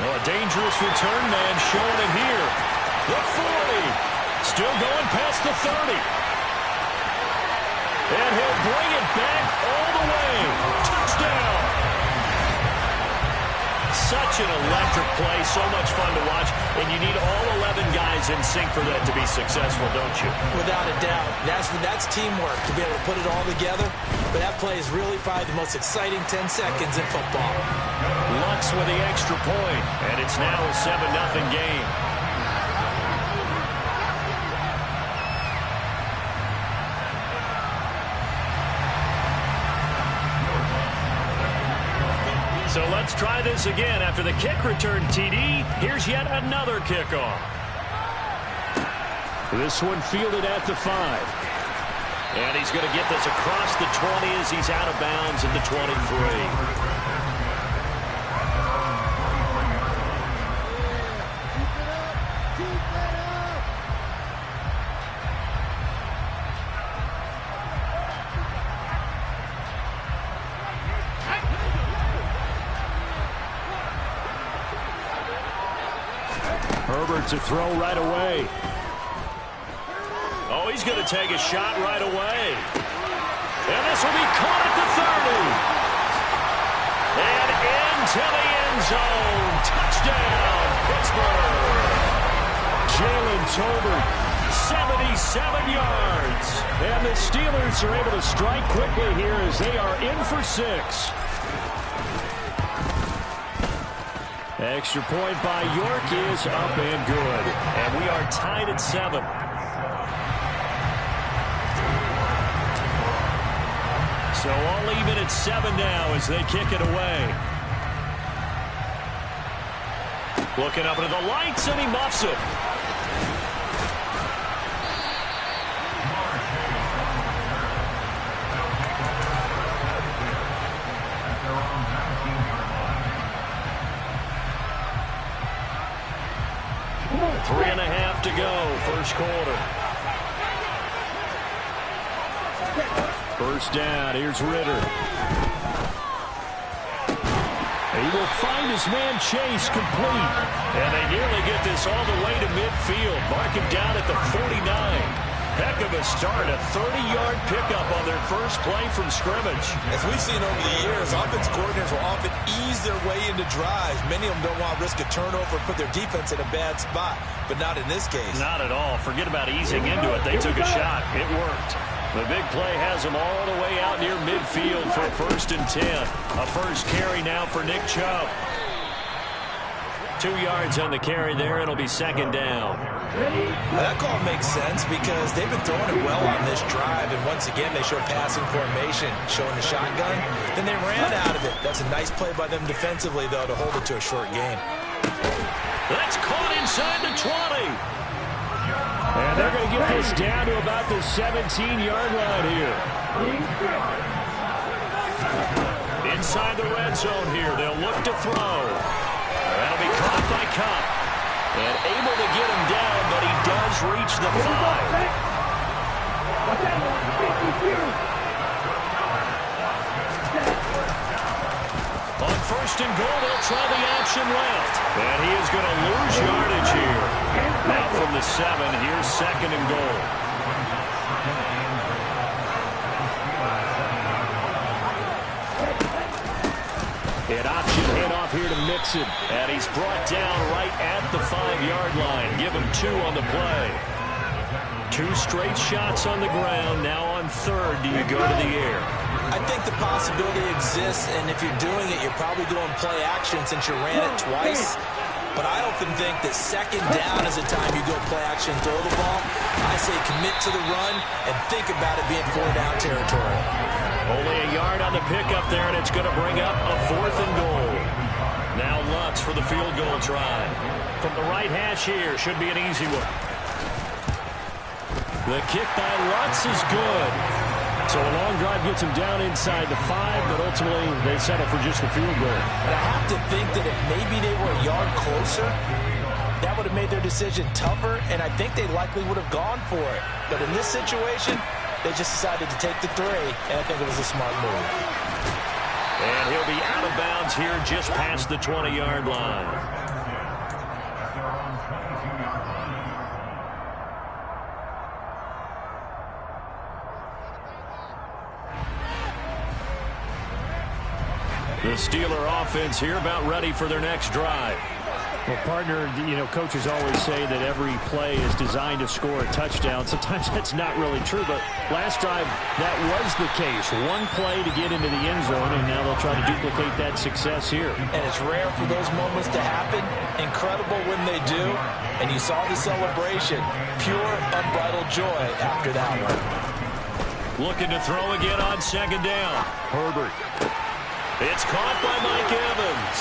Oh, a dangerous return man showing it here. The 40. Still going past the 30. And he'll bring it back all the way. Touchdown. Such an electric play, so much fun to watch, and you need all 11 guys in sync for that to be successful, don't you? Without a doubt. That's teamwork to be able to put it all together. But that play is really probably the most exciting 10 seconds in football. Lutz with the extra point, and it's now a 7-0 game. So let's try this again. After the kick return TD, here's yet another kickoff. This one fielded at the 5. And he's going to get this across the 20 as he's out of bounds at the 23. Herbert to throw right away. Oh, he's going to take a shot right away. And this will be caught at the 30. And end zone, touchdown, Pittsburgh. Jalen Tolbert, 77 yards. And the Steelers are able to strike quickly here as they are in for 6. Extra point by York is up and good. And we are tied at 7. So all even at 7 now as they kick it away. Looking up into the lights, and he muffs it. Three and a half to go, first quarter. First down, here's Ritter. He will find his man Chase complete. And they nearly get this all the way to midfield. Mark him down at the 49. Heck of a start, a 30-yard pickup on their first play from scrimmage. As we've seen over the years, offense coordinators will often ease their way into drives. Many of them don't want to risk a turnover and put their defense in a bad spot, but not in this case. Not at all. Forget about easing into it. They took a shot. It worked. The big play has them all the way out near midfield for a 1st and 10. A first carry now for Nick Chubb. 2 yards on the carry there. It'll be 2nd down. That call makes sense because they've been throwing it well on this drive, and once again they show passing formation, showing the shotgun. Then they ran out of it. That's a nice play by them defensively, though, to hold it to a short gain. That's caught inside the 20. And they're going to get this down to about the 17-yard line here. Inside the red zone here. They'll look to throw. That'll be caught by Cup. And able to get him down, but he does reach the 5. On 1st and goal, they'll try the option left. And he is going to lose yardage here. Now from the 7, here's 2nd and goal. An option handoff here to Mixon. And he's brought down right at the 5-yard line. Give him 2 on the play. 2 straight shots on the ground. Now on 3rd, do you go to the air? I think the possibility exists, and if you're doing it, you're probably doing play action since you ran it twice. But I often think that 2nd down is the time you go play action, throw the ball. I say commit to the run and think about it being 4-down territory. Only a yard on the pickup there, and it's going to bring up a 4th and goal. Now Lutz for the field goal try. From the right hash here, should be an easy one. The kick by Lutz is good. So a long drive gets him down inside the 5, but ultimately they settle for just the field goal. And I have to think that if maybe they were a yard closer, that would have made their decision tougher, and I think they likely would have gone for it. But in this situation, they just decided to take the 3, and I think it was a smart move. And he'll be out of bounds here just past the 20-yard line. The Steeler offense here about ready for their next drive. Well, partner, coaches always say that every play is designed to score a touchdown. Sometimes that's not really true, but last drive, that was the case. One play to get into the end zone, and now they'll try to duplicate that success here. And it's rare for those moments to happen. Incredible when they do. And you saw the celebration. Pure, unbridled joy after that one. Looking to throw again on second down. Herbert. It's caught by Mike Evans.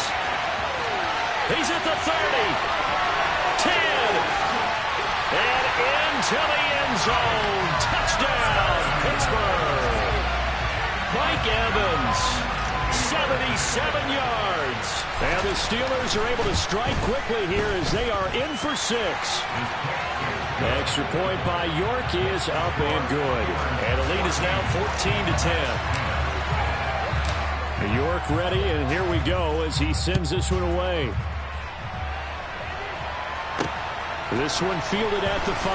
He's at the 30. 10. And into the end zone. Touchdown, Pittsburgh. Mike Evans, 77 yards. And the Steelers are able to strike quickly here as they are in for 6. Extra point by York is up and good. And the lead is now 14-10. York ready, and here we go as he sends this one away. This one fielded at the 5.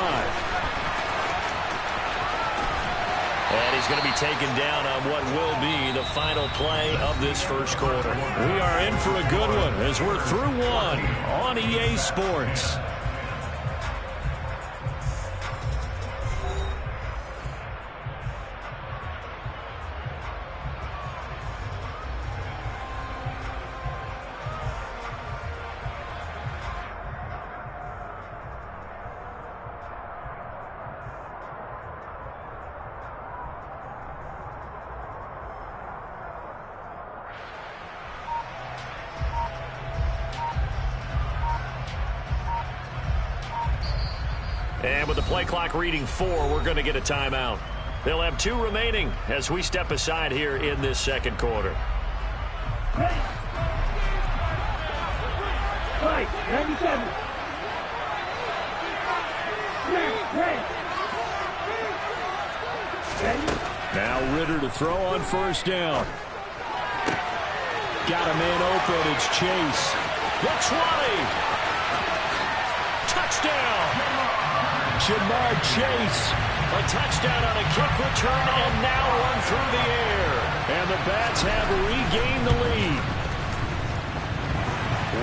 And he's going to be taken down on what will be the final play of this first quarter. We are in for a good one as we're through one on EA Sports. And with the play clock reading 4, we're going to get a timeout. They'll have 2 remaining as we step aside here in this second quarter. Now Ritter to throw on first down. Got a man open. It's Chase. The 20. Touchdown. Jamar Chase, a touchdown on a kick return and now run through the air. And the Bats have regained the lead.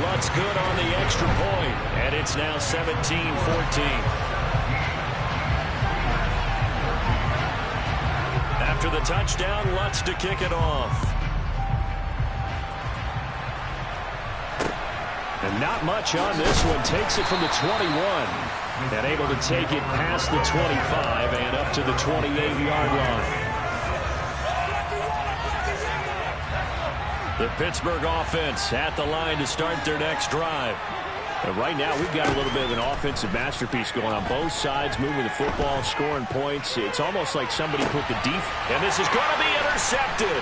Lutz good on the extra point, and it's now 17-14. After the touchdown, Lutz to kick it off. And not much on this one. Takes it from the 21. And able to take it past the 25 and up to the 28-yard line. The Pittsburgh offense at the line to start their next drive. And right now, we've got a little bit of an offensive masterpiece going on both sides, moving the football, scoring points. It's almost like somebody put the defense. And this is going to be intercepted.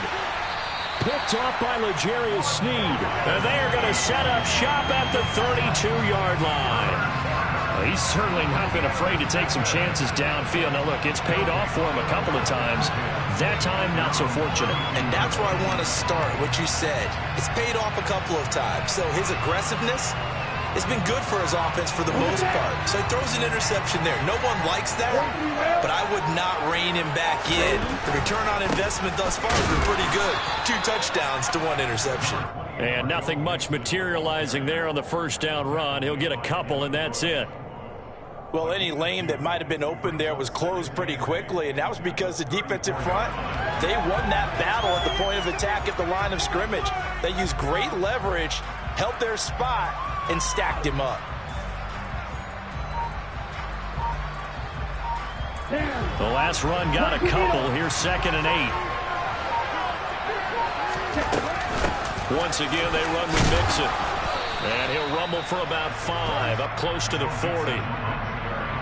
Picked off by L'Jarius Sneed. And they are going to set up shop at the 32-yard line. He's certainly not been afraid to take some chances downfield. Now, look, it's paid off for him a couple of times. That time, not so fortunate. And that's where I want to start, what you said. It's paid off a couple of times. So his aggressiveness has been good for his offense for the most part. So he throws an interception there. No one likes that, but I would not rein him back in. The return on investment thus far has been pretty good. 2 touchdowns to 1 interception. And nothing much materializing there on the first down run. He'll get a couple, and that's it. Well, any lane that might have been open there was closed pretty quickly, and that was because the defensive front, they won that battle at the point of attack at the line of scrimmage. They used great leverage, held their spot, and stacked him up. The last run got a couple. Here's 2nd and 8. Once again, they run with Mixon. And he'll rumble for about 5, up close to the 40.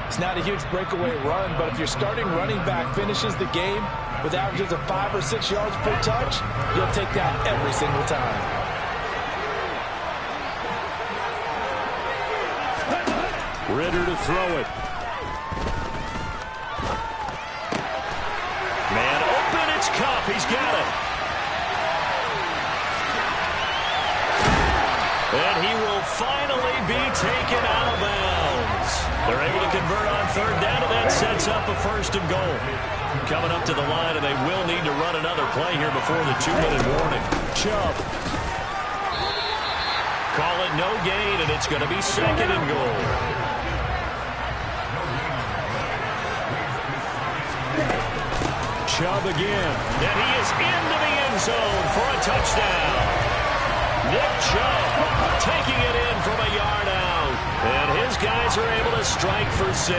It's not a huge breakaway run, but if your starting running back finishes the game with averages of 5 or 6 yards per touch, you'll take that every single time. Ritter to throw it. Man open, it's Kupp. He's got it. finally be taken out of bounds. They're able to convert on third down, and that sets up a first and goal. Coming up to the line, and they will need to run another play here before the 2-minute warning. Chubb. Call it no gain, and it's going to be second and goal. Chubb again, and he is into the end zone for a touchdown. Nick Chubb taking it in from a yard out, and his guys are able to strike for 6.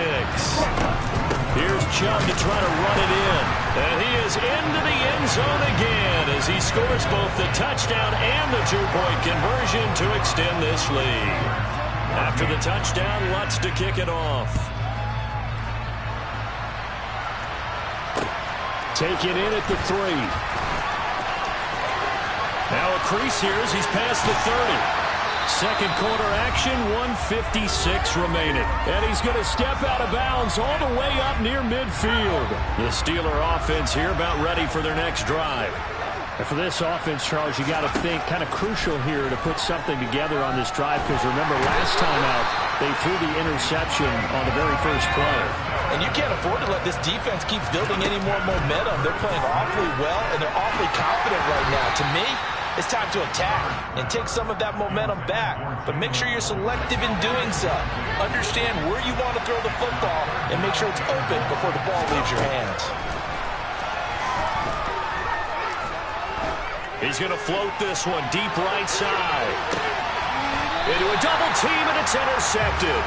Here's Chubb to try to run it in, and he is into the end zone again as he scores both the touchdown and the 2-point conversion to extend this lead. After the touchdown, Lutz to kick it off. Taken in at the 3. Now a crease here as he's past the 30. Second quarter action, 1:56 remaining. And he's going to step out of bounds all the way up near midfield. The Steeler offense here about ready for their next drive. And for this offense, Charles, you got to think kind of crucial here to put something together on this drive, because remember last time out they threw the interception on the very first play. And you can't afford to let this defense keep building any more momentum. They're playing awfully well, and they're awfully confident right now. To me, it's time to attack and take some of that momentum back. But make sure you're selective in doing so. Understand where you want to throw the football and make sure it's open before the ball leaves your hands. He's going to float this one deep right side. Into a double team, and it's intercepted.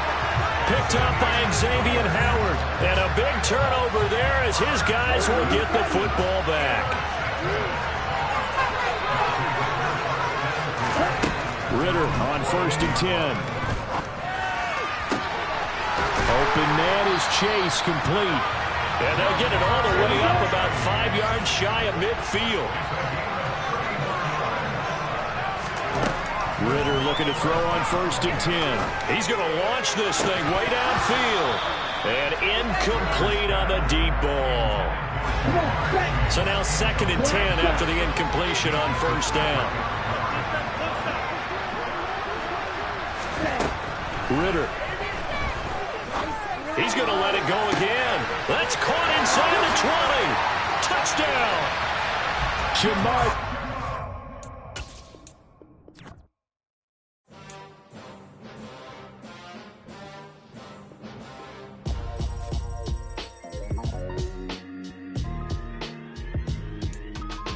Picked up by Xavier Howard. And a big turnover there as his guys will get the football back. Ritter on 1st and 10. Open man is Chase, complete. And they'll get it all the way up about 5 yards shy of midfield. Ritter looking to throw on 1st and 10. He's going to launch this thing way downfield. And incomplete on the deep ball. So now 2nd and 10 after the incompletion on 1st down. Ritter. He's going to let it go again. That's caught inside the 20. Touchdown. Jamar.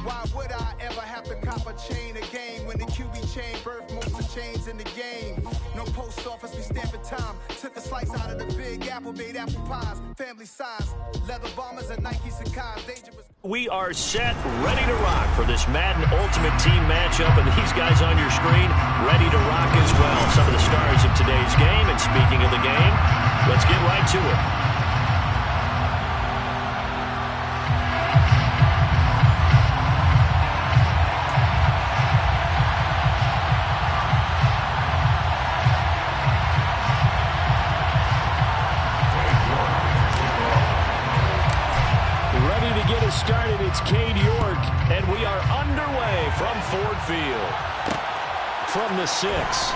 Why would I ever have to cop a chain a game when the QB chain birthed most of the chains in the game? No post office, we stamping time. Took a slice out of the big apple, made apple pies, family size, leather bombers and Nike Sacai's, dangerous. We are set, ready to rock for this Madden Ultimate Team matchup, and these guys on your screen ready to rock as well. Some of the stars of today's game, and speaking of the game, let's get right to it. Started, it's Cade York, and we are underway from Ford Field. From the 6.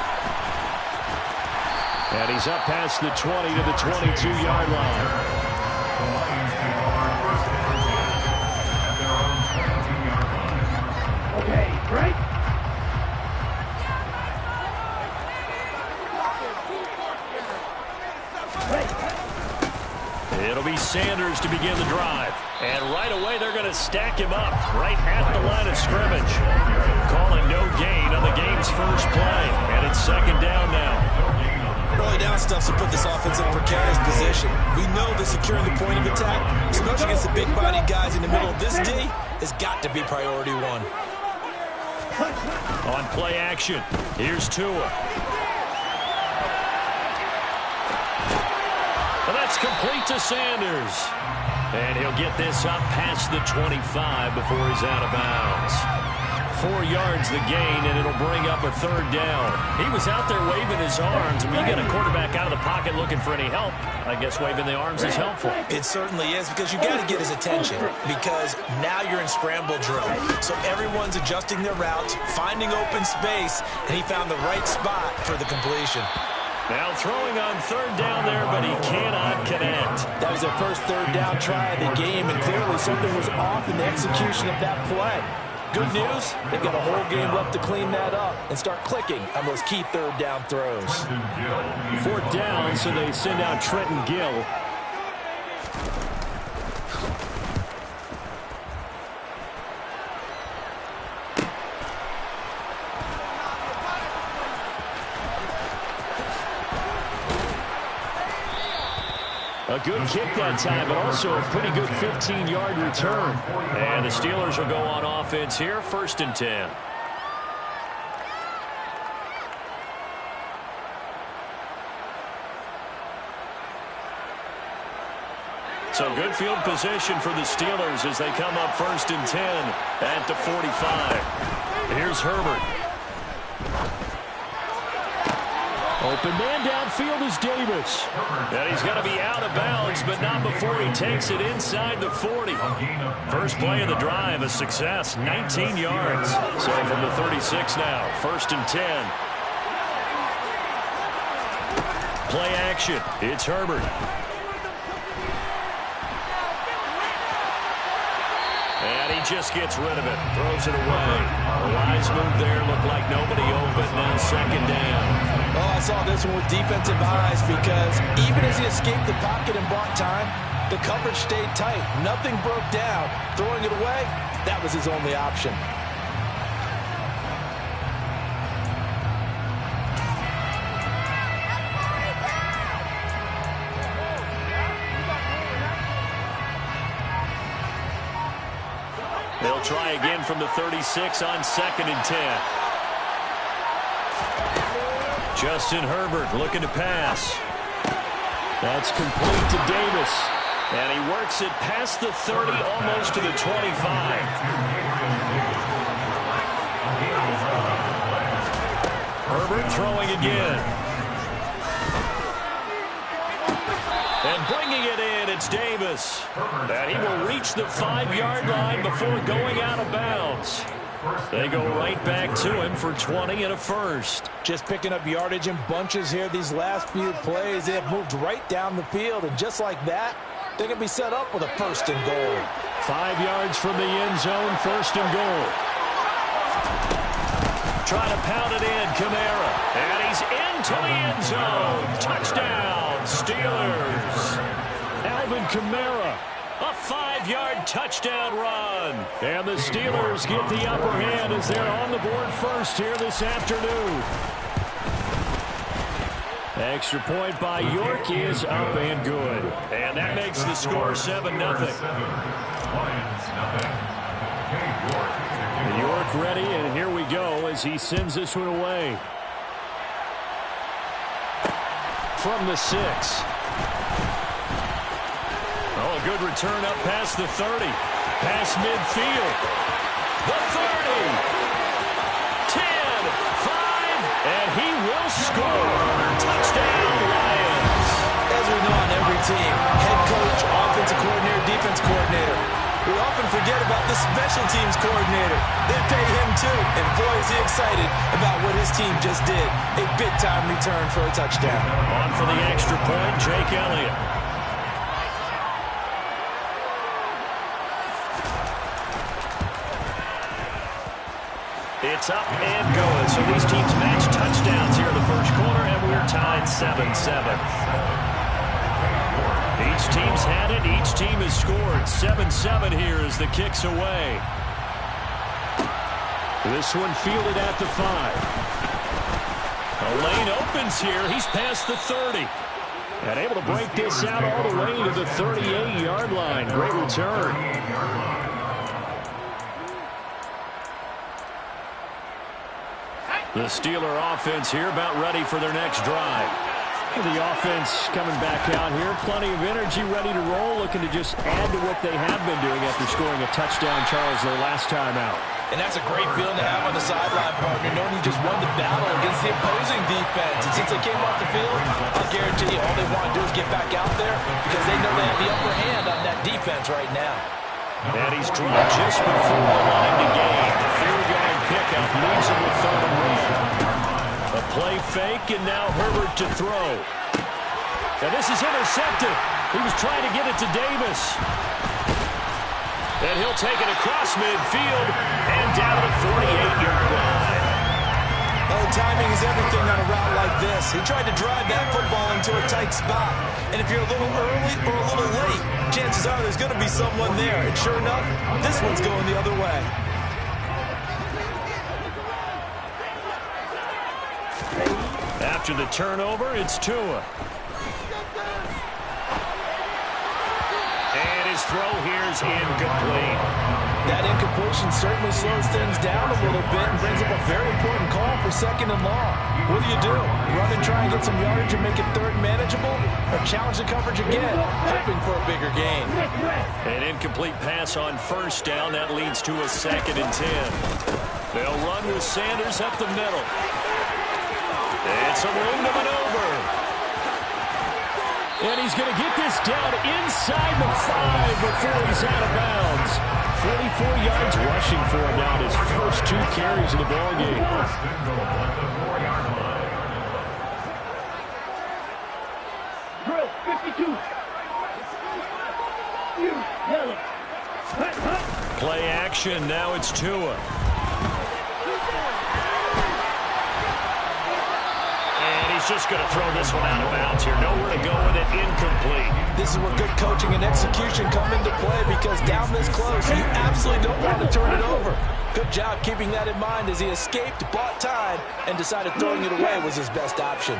And he's up past the 20 to the 22-yard line. Okay, right. It'll be Sanders to begin the drive. And right away, they're going to stack him up right at the line of scrimmage. Calling no gain on the game's first play. And it's 2nd down now. Early down stuff to put this offense in a precarious position. We know that securing the point of attack, especially against the big-bodied guys in the middle of this D, has got to be priority 1. On play action, here's Tua. And that's complete to Sanders. And he'll get this up past the 25 before he's out of bounds. 4 yards the gain, and it'll bring up a 3rd down. He was out there waving his arms. When you get a quarterback out of the pocket looking for any help, I guess waving the arms is helpful. It certainly is, because you got to get his attention, because now you're in scramble drill. So everyone's adjusting their routes, finding open space, and he found the right spot for the completion. Now throwing on 3rd down there, but he cannot connect. That was their first 3rd down try of the game, and clearly something was off in the execution of that play. Good news, they've got a whole game left to clean that up and start clicking on those key 3rd down throws. 4th down, so they send out Trenton Gill. A good kick that time, but also a pretty good 15-yard return. And the Steelers will go on offense here, 1st and 10. So good field position for the Steelers as they come up 1st and 10 at the 45. Here's Herbert. Open man downfield is Davis. And he's going to be out of bounds, but not before he takes it inside the 40. First play of the drive, a success, 19 yards. So from the 36 now, 1st and 10. Play action, it's Herbert. And he just gets rid of it, throws it away. A wise move there, looked like nobody open, now 2nd down. Oh, I saw this one with defensive eyes, because even as he escaped the pocket and bought time, the coverage stayed tight. Nothing broke down. Throwing it away, that was his only option. They'll try again from the 36 on 2nd and 10. Justin Herbert looking to pass. That's complete to Davis. And he works it past the 30, almost to the 25. Herbert throwing again. And bringing it in, it's Davis. And he will reach the 5-yard line before going out of bounds. They go right back to him for 20 and a 1st. Just picking up yardage in bunches here these last few plays. They have moved right down the field, and just like that, they can be set up with a 1st and goal. 5 yards from the end zone, 1st and goal. Try to pound it in, Kamara. And he's into the end zone. Touchdown, Steelers. Alvin Kamara. A 5-yard touchdown run. And the Steelers get the upper hand as they're on the board first here this afternoon. Extra point by York is up and good. And that makes the score 7-0. York ready, and here we go as he sends this one away. From the 6. Oh, a good return up past the 30. Past midfield. The 30. 10, 5, and he will score. Touchdown, Lions. As we know on every team, head coach, offensive coordinator, defense coordinator. We often forget about the special teams coordinator. They pay him too, and boy is he excited about what his team just did. A big-time return for a touchdown. On for the extra point, Jake Elliott. It's up and good. So these teams match touchdowns here in the first quarter, and we're tied 7-7. Each team's had it. Each team has scored. 7-7 here as the kick's away. This one fielded at the 5. A lane opens here. He's past the 30. And able to break this out all the way to the 38-yard line. Great return. The Steeler offense here about ready for their next drive. The offense coming back out here. Plenty of energy, ready to roll, looking to just add to what they have been doing after scoring a touchdown, Charles, their last time out. And that's a great feeling to have on the sideline, partner, knowing you just won the battle against the opposing defense. And since they came off the field, I'll guarantee you all they want to do is get back out there because they know they have the upper hand on that defense right now. And he's dropped just before the line to gain. The field-yard pickup leaves him with 3rd and 1. A play fake, and now Herbert to throw. And this is intercepted. He was trying to get it to Davis. And he'll take it across midfield and down to the 48-yard line. Oh, timing is everything on a route like this. He tried to drive that football into a tight spot. And if you're a little early or a little late, chances are there's going to be someone there. And sure enough, this one's going the other way. After the turnover, it's Tua. And his throw here is incomplete. That incompletion certainly slows things down a little bit and brings up a very important call for 2nd and long. What do? Run and try and get some yardage and make it 3rd manageable, or challenge the coverage again, hoping for a bigger gain? An incomplete pass on 1st down. That leads to a 2nd and 10. They'll run with Sanders up the middle. And some room to maneuver. And he's going to get this down inside the 5 before he's out of bounds. 44 yards rushing for him now, his first 2 carries in the ballgame. Drill 52. Yellow. Play action. Now it's Tua. Just going to throw this one out of bounds here. Nowhere to go with it. Incomplete. This is where good coaching and execution come into play because down this close, you absolutely don't want to turn it over. Good job keeping that in mind as he escaped, bought time, and decided throwing it away was his best option.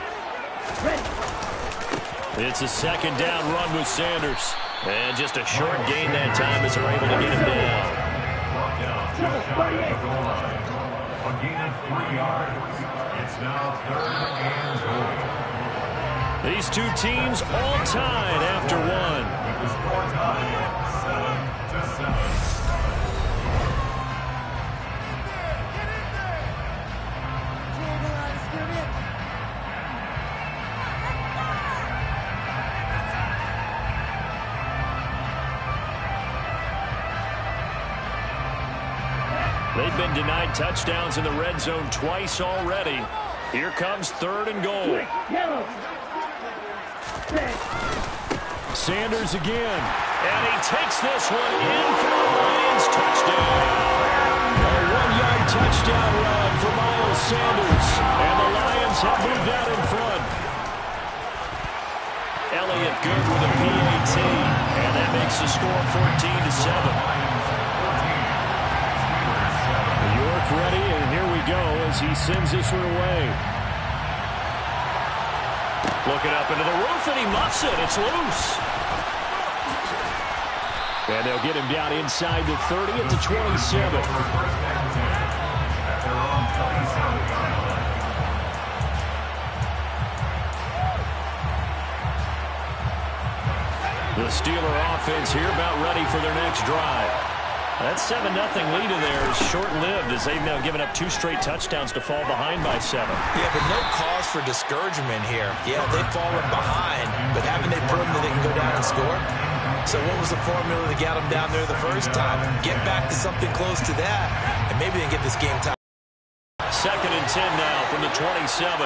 It's a 2nd down run with Sanders. And just a short gain that time as they're able to get him down. A gain of 3 yards. It's now 3rd and goal. These 2 teams all tied after 1. With the score tied 7-7. They've been denied touchdowns in the red zone twice already. Here comes 3rd and goal. Sanders again. And he takes this one in for the Lions. Touchdown. A 1-yard touchdown run for Miles Sanders. And the Lions have moved out in front. Elliott good with a PAT. And that makes the score 14-7. Ready, and here we go as he sends this one away. Looking up into the roof, and he muffs it. It's loose. And they'll get him down inside the 30 at the 27. The Steeler offense here about ready for their next drive. That 7-0 lead of theirs short-lived as they've now given up 2 straight touchdowns to fall behind by 7. Yeah, but no cause for discouragement here. Yeah, they've fallen behind, but haven't they proven that they can go down and score? So what was the formula that got them down there the first time? Get back to something close to that, and maybe they can get this game tied. 2nd and 10 now from the 27.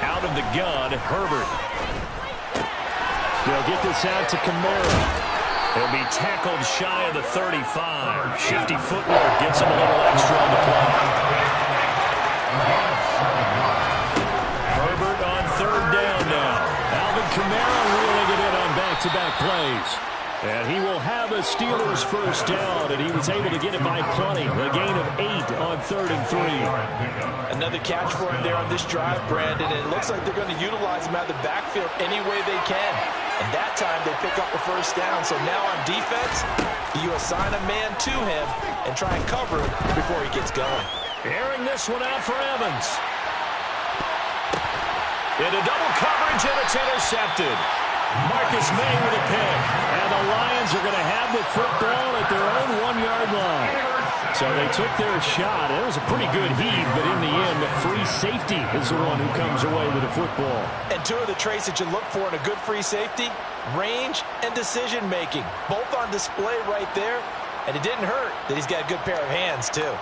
Out of the gun, Herbert. They'll get this out to Kamara. He'll be tackled shy of the 35. Shifty footwork gets him a little extra on the play. Herbert on 3rd down now. Alvin Kamara reeling it in on back-to-back plays. And he will have a Steelers first down, and he was able to get it by plenty. A gain of 8 on 3rd and 3. Another catch for him there on this drive, Brandon, and it looks like they're going to utilize him out of the backfield any way they can. And that time they pick up the first down. So now on defense, you assign a man to him and try and cover it before he gets going. Airing this one out for Evans. Into double coverage, and it's intercepted. Marcus May with a pick. And the Lions are going to have the football at their own 1-yard line. So they took their shot. It was a pretty good heave, but in the end, the free safety is the one who comes away with the football. And two of the traits that you look for in a good free safety, range and decision-making, both on display right there. And it didn't hurt that he's got a good pair of hands, too.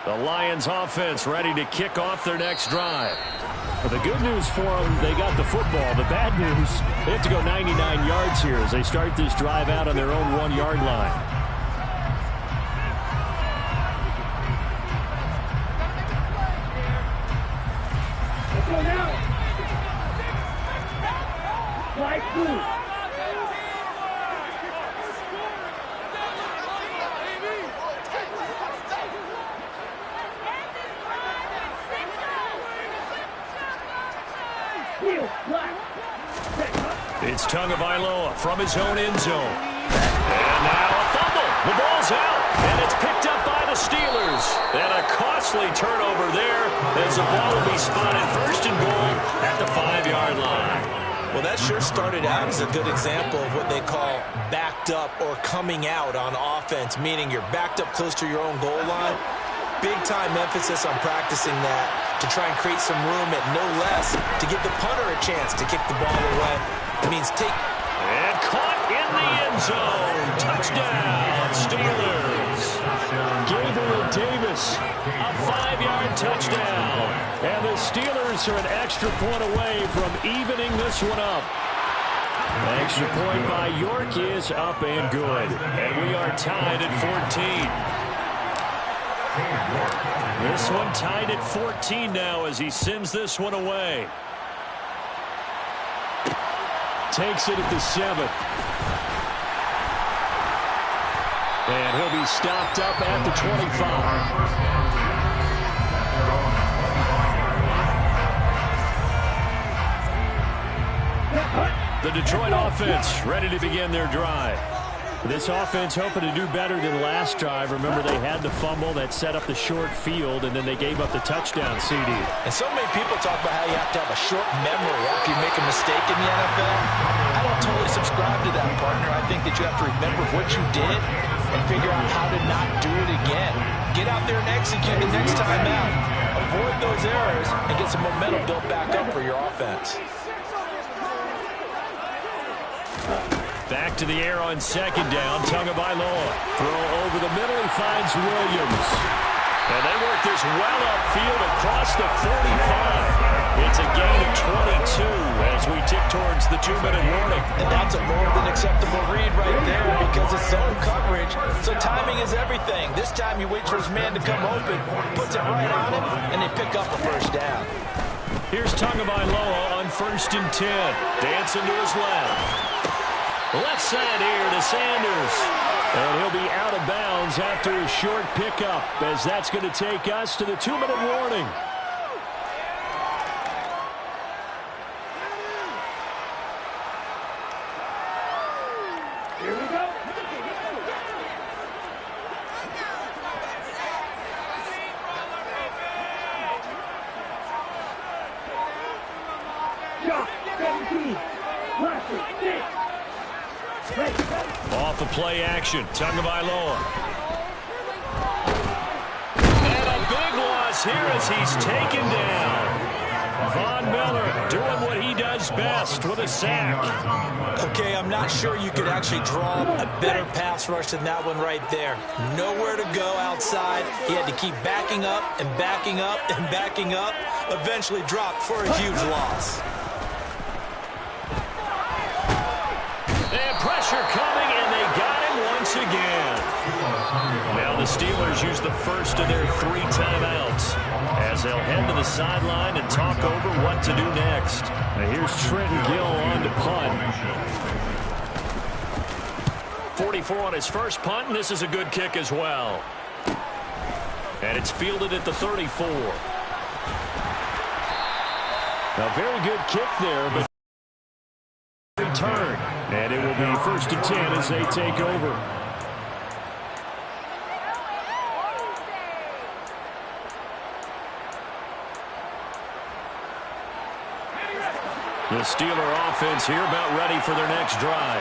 The Lions offense ready to kick off their next drive. Well, the good news for them, they got the football. The bad news, they have to go 99 yards here as they start this drive out on their own 1-yard line. Let's go now. Flag blue. It's Tagovailoa from his own end zone. And now a fumble. The ball's out, and it's picked up by the Steelers. And a costly turnover there as the ball will be spotted first and goal at the 5-yard line. Well, that sure started out as a good example of what they call backed up or coming out on offense, meaning you're backed up close to your own goal line. Big-time emphasis on practicing that to try and create some room at no less to give the punter a chance to kick the ball away. It means take... And caught in the end zone. Touchdown, Steelers. Gabriel Davis, a 5-yard touchdown. And the Steelers are an extra point away from evening this one up. An extra point by York is up and good. And we are tied at 14. This one tied at 14 now as he sends this one away. Takes it at the 7. And he'll be stopped up at the 25. The Detroit offense ready to begin their drive. This offense hoping to do better than last drive. Remember, they had the fumble that set up the short field, and then they gave up the touchdown CD. And so many people talk about how you have to have a short memory after you make a mistake in the NFL. I don't totally subscribe to that, partner. I think that you have to remember what you did and figure out how to not do it again. Get out there and execute the next time out. Avoid those errors and get some momentum built back up for your offense. Back to the air on second down. Tagovailoa. Throw over the middle. He finds Williams. And they work this well upfield across the 45. It's a gain of 22 as we tick towards the 2-minute warning. And that's a more than acceptable read right there because it's zone coverage. So timing is everything. This time you wait for his man to come open, puts it right on him, and they pick up a first down. Here's Tagovailoa on 1st and 10. Dancing to his left. Left side here to Sanders. And he'll be out of bounds after a short pickup, as that's going to take us to the 2-minute warning. Here we go. Shot 17. Classic 6. Off the play action, Tagovailoa. And a big loss here as he's taken down. Von Miller doing what he does best with a sack. Okay, I'm not sure you could actually draw a better pass rush than that one right there. Nowhere to go outside. He had to keep backing up and backing up and backing up. Eventually dropped for a huge loss. And pressure coming, and they got him once again. Now the Steelers use the first of their 3 timeouts as they'll head to the sideline and talk over what to do next. Now here's Trenton Gill on to punt. 44 on his first punt, and this is a good kick as well. And it's fielded at the 34. A very good kick there, but return. And it will be 1st and 10 as they take over. The Steeler offense here about ready for their next drive.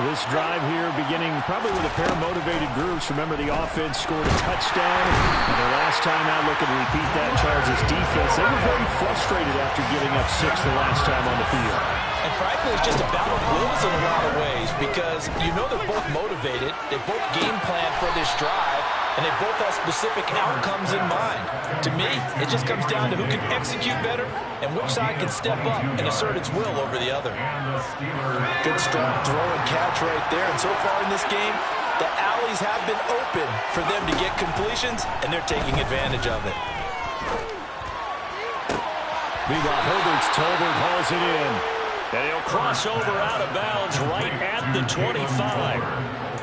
This drive here beginning probably with a pair of motivated groups. Remember, the offense scored a touchdown. And their last time out, looking to repeat that, Charles' defense. They were very frustrated after giving up 6 the last time on the field. And frankly, it's just a battle of wills in a lot of ways because you know they're both motivated. They both game plan for this drive, and they both have specific outcomes in mind. To me, it just comes down to who can execute better and which side can step up and assert its will over the other. Good strong throw and catch right there. And so far in this game, the alleys have been open for them to get completions, and they're taking advantage of it. Meanwhile, Herbert's Tolbert hauls it in. And he'll cross over out of bounds right at the 25.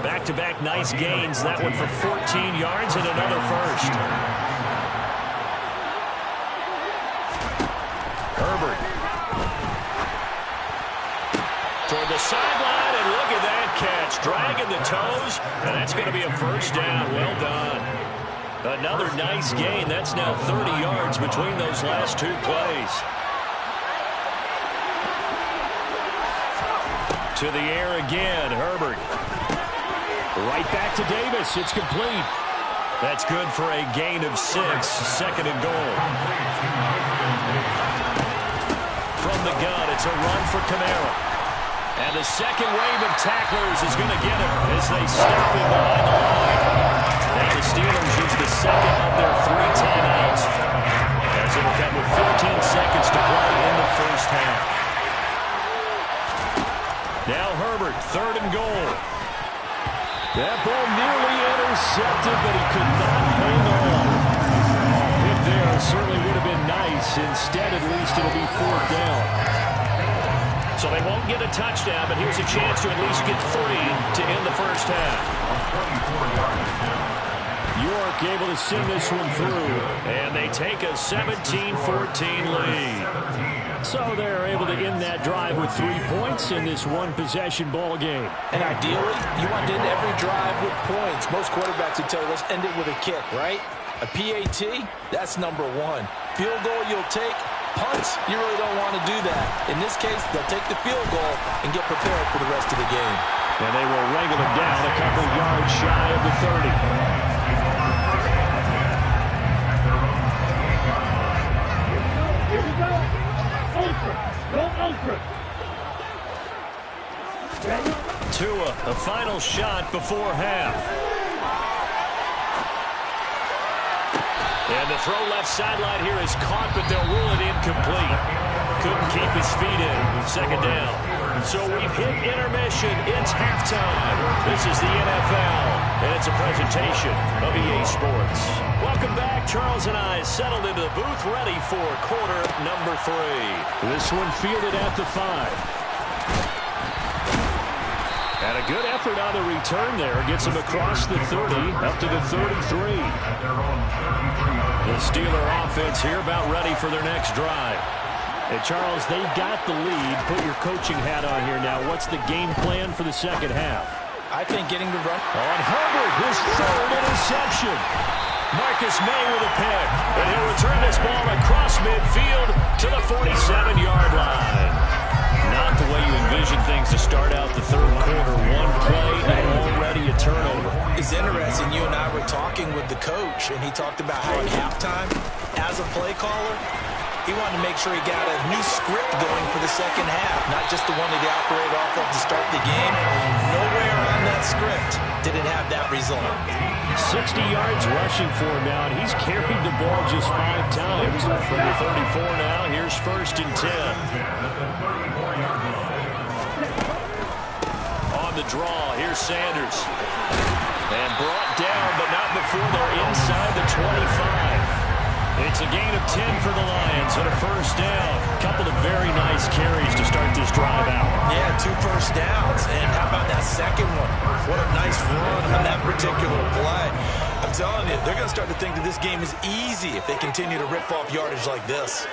Back-to-back nice gains. That one for 14 yards and another first. Herbert. Toward the sideline, and look at that catch. Dragging the toes, and that's going to be a first down. Well done. Another nice gain. That's now 30 yards between those last 2 plays. To the air again, Herbert. Right back to Davis. It's complete. That's good for a gain of 6. Second and goal. From the gun, it's a run for Kamara. And the second wave of tacklers is going to get him as they stop him behind the line. And the Steelers use the second of their 3 timeouts as it'll come with 15 seconds to play in the first half. Now Herbert, third and goal. That ball nearly intercepted, but he could not hang on. Pick there certainly would have been nice. Instead, at least it'll be 4th down. So they won't get a touchdown, but here's a chance to at least get 3 to end the first half. York able to send this one through, and they take a 17-14 lead. So they're able to end that drive with 3 points in this one-possession ball game. And ideally, you want to end every drive with points. Most quarterbacks would tell you, let's end it with a kick, right? A PAT, that's number 1. Field goal you'll take. Punts, you really don't want to do that. In this case, they'll take the field goal and get prepared for the rest of the game. And they will wrangle him down a couple yards shy of the 30. Tua, a final shot before half. And the throw left sideline here is caught, but they'll rule it incomplete. Couldn't keep his feet in. Second down. So we've hit intermission. It's halftime. This is the NFL, and it's a presentation of EA Sports. Welcome back. Charles and I settled into the booth, ready for quarter number 3. This one fielded at the 5. And a good effort on the return there. Gets him across the 30, up to the 33. The Steeler offense here about ready for their next drive. Hey, Charles, they've got the lead. Put your coaching hat on here now. What's the game plan for the second half? I think getting the run on Herbert, his 3rd interception. Marcus May with a pick. And he'll return this ball across midfield to the 47-yard line. Not the way you envision things to start out the 3rd quarter. One play and already a turnover. It's interesting. You and I were talking with the coach, and he talked about how at halftime, as a play caller, he wanted to make sure he got a new script going for the second half, not just the one that he operated off of to start the game. Nowhere on that script did it have that result. 60 yards rushing for him now, and he's carried the ball just 5 times. From the 34 now, here's 1st and 10. On the draw, here's Sanders. And brought down, but not before they're inside the 25. It's a gain of 10 for the Lions and a first down. Couple of very nice carries to start this drive out. Yeah, 2 first downs. And how about that second one? What a nice run on that particular play. I'm telling you, they're going to start to think that this game is easy if they continue to rip off yardage like this.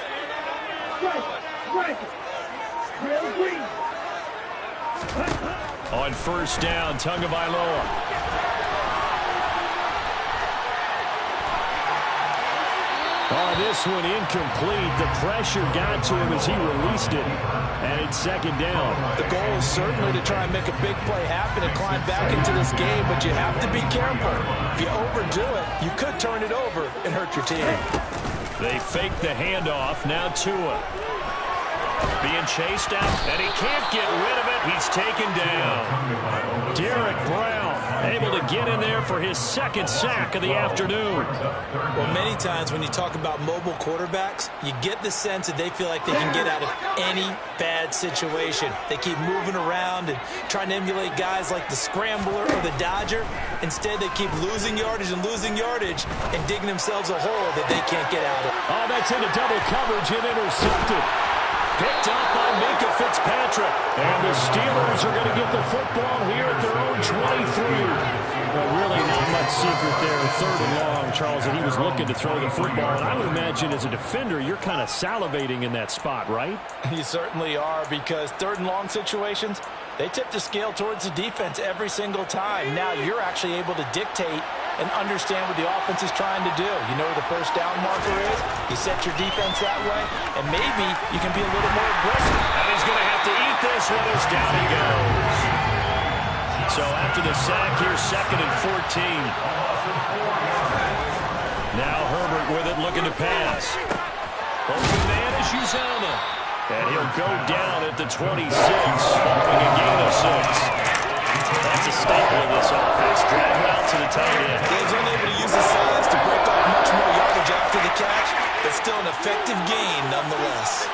On first down, Tagovailoa. Oh, this this one incomplete. The pressure got to him as he released it. And it's second down. The goal is certainly to try and make a big play happen and climb back into this game, but you have to be careful. If you overdo it, you could turn it over and hurt your team. They fake the handoff. Now Tua. Being chased out, and he can't get rid of it. He's taken down. Derek Brown able to get in there for his second sack of the afternoon. Well, many times when you talk about mobile quarterbacks, you get the sense that they feel like they can get out of any bad situation. They keep moving around and trying to emulate guys like the Scrambler or the Dodger. Instead, they keep losing yardage and digging themselves a hole that they can't get out of. Oh, that's into double coverage and intercepted. Picked up by Minka Fitzpatrick. And the Steelers are going to get the football here at their own 23. Well, really not much secret there. Third and long, Charles, and he was looking to throw the football. And I would imagine as a defender, you're kind of salivating in that spot, right? You certainly are, because third and long situations, they tip the scale towards the defense every single time. Now you're actually able to dictate and understand what the offense is trying to do. You know where the first down marker is. You set your defense that way, and maybe you can be a little more aggressive. And he's going to have to eat this one as down he goes. So after the sack, here's second and 14. Now Herbert with it, looking to pass. Open man is Uzama. And he'll go down at the 26, following a gain of 6. That's a staple of this offense. Drag out to the tight end. He's unable to use his size to break off much more yardage after the catch, but still an effective gain nonetheless.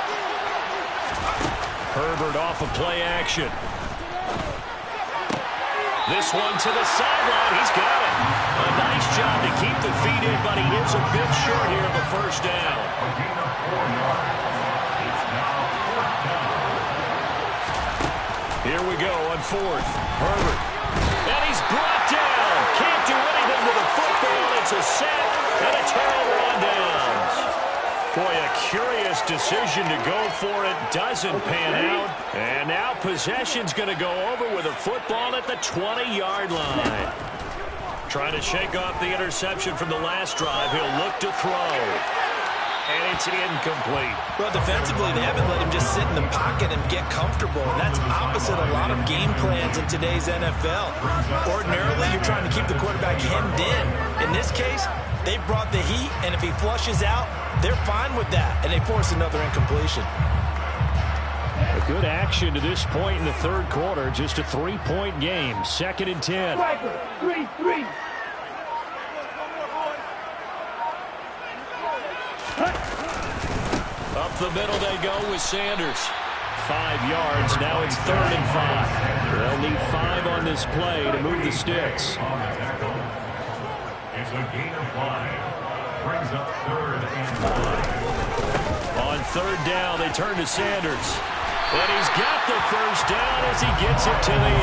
Herbert off of play action. This one to the sideline. He's got it. A nice job to keep the feet in, but he is a bit short here of a first down. Here we go on fourth. Herbert. And he's brought down. Can't do anything with the football. It's a sack and a turnover on downs. Boy, a curious decision to go for it. Doesn't pan out. And now possession's going to go over with a football at the 20-yard line. Trying to shake off the interception from the last drive. He'll look to throw. And it's incomplete. Well, defensively, they haven't let him just sit in the pocket and get comfortable. And that's opposite a lot of game plans in today's NFL. Ordinarily, you're trying to keep the quarterback hemmed in. In this case, they brought the heat, and if he flushes out, they're fine with that. And they force another incompletion. A good action to this point in the third quarter. Just a 3-point game. Second and 10. Striker, 3-3. Up the middle they go with Sanders. 5 yards. Now it's 3rd and 5. They'll need 5 on this play to move the sticks. It's a gain of 5. Brings up 3rd and 5. On 3rd down, they turn to Sanders. And he's got the first down as he gets it to the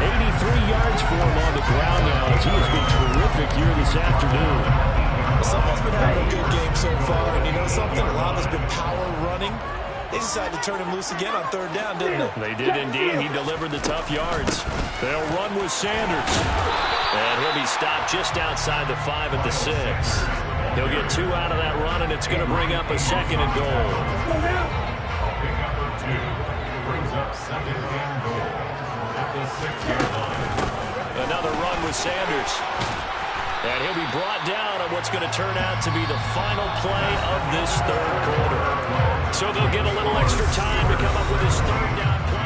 8. 83 yards for him on the ground now as he has been terrific here this afternoon. Someone's been having a good game so far, and you know something? A lot of it's been power running. They decided to turn him loose again on 3rd down, didn't they? They did indeed. He delivered the tough yards. They'll run with Sanders. And he'll be stopped just outside the 5 at the 6. He'll get 2 out of that run, and it's going to bring up a 2nd and goal. Pick number 2 brings up 2nd and goal at the 6-yard line. Another run with Sanders. And he'll be brought down on what's going to turn out to be the final play of this third quarter. So they'll get a little extra time to come up with his 3rd down play.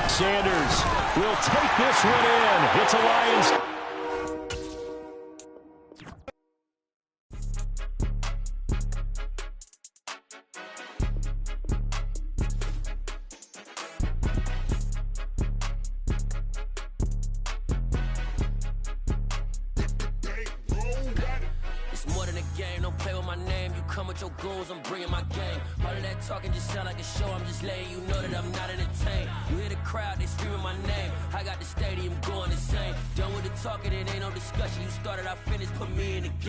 Sanders will take this one in. It's a Lions. Your goals, I'm bringing my game. All of that talking just sound like a show. I'm just letting you know that I'm not entertained. You hear the crowd, they screaming my name. I got the stadium going insane. Done with the talking, it ain't no discussion. You started, I finished, put me in the game.